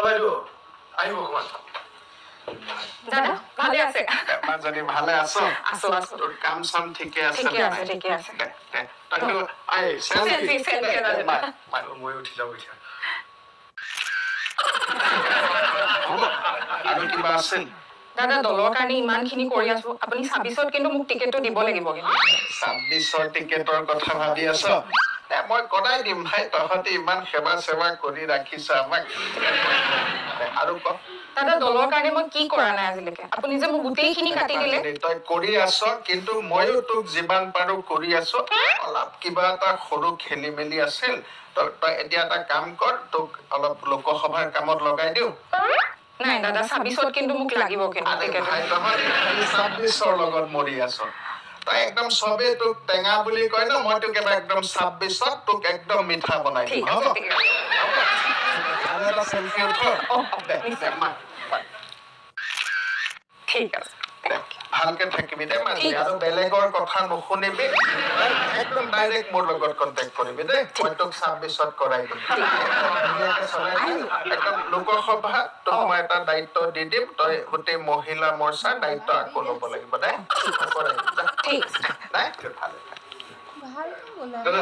বাইদেউ আহিব অকমান দাদা ভালে আছে মাজনী ভালে আছো আছো আছো তোৰ কাম চাম ঠিকে আছে ঠিকে আছে তাকে আই সেলফি মই উঠি যাওঁ এতিয়া আৰু কিবা আছিল দাদা দলৰ কাৰণে ইমানখিনি কৰি আছো আপুনি 26ত কিন্তু মোক টিকেটটো দিব লাগিব কিন্তু 26ৰ টিকেটৰ কথা ভাবি আছ মই কদাই দিম ভাই তহঁতি ইমান সেৱা কৰি ৰাখিছ আমাক আৰু ক দাদা দলৰ কাৰণে মই কি কৰা নাই আজিলৈকে আপুনি যে মোক গোটেইখিনি কাটি দিলে তই কৰি আছ কিন্তু ময়ো তোক যিমান পাৰো কৰি আছো অলপ কিবা এটা সৰু খেলি মেলি আছিল তই এতিয়া এটা কাম কৰ তোক অলপ লোকসভাৰ কামত লগাই দিওঁ নাই দাদা 26ত কিন্তু মোক লাগিব কিন্তু টিকেট ভাই তহঁতি 26ৰ লগত মৰি আছ তই একদম চবে তোক টেঙা বুলি কয় ন মই তোক এবাৰ একদম 26ত তোক একদম মিঠা বনাই দিম হ'ব আৰু এটা চেলফি উঠ ঠিক আছে ভালকে থাকিবি দে মানে আৰু বেলেগৰ কথা নুশুনিবি একদম ডাইৰেক্ট মোৰ লগত কণ্টেক্ট কৰিবি দে মই তোক 26ত কৰাই দিম একদম লোকসভা তোক মই এটা দায়িত্ব দি দিম তই গোটেই মহিলা মৰ্চাৰ দায়িত্ব আকৌ ল'ব লাগিব দে ঠিক নাই ভালে দাদা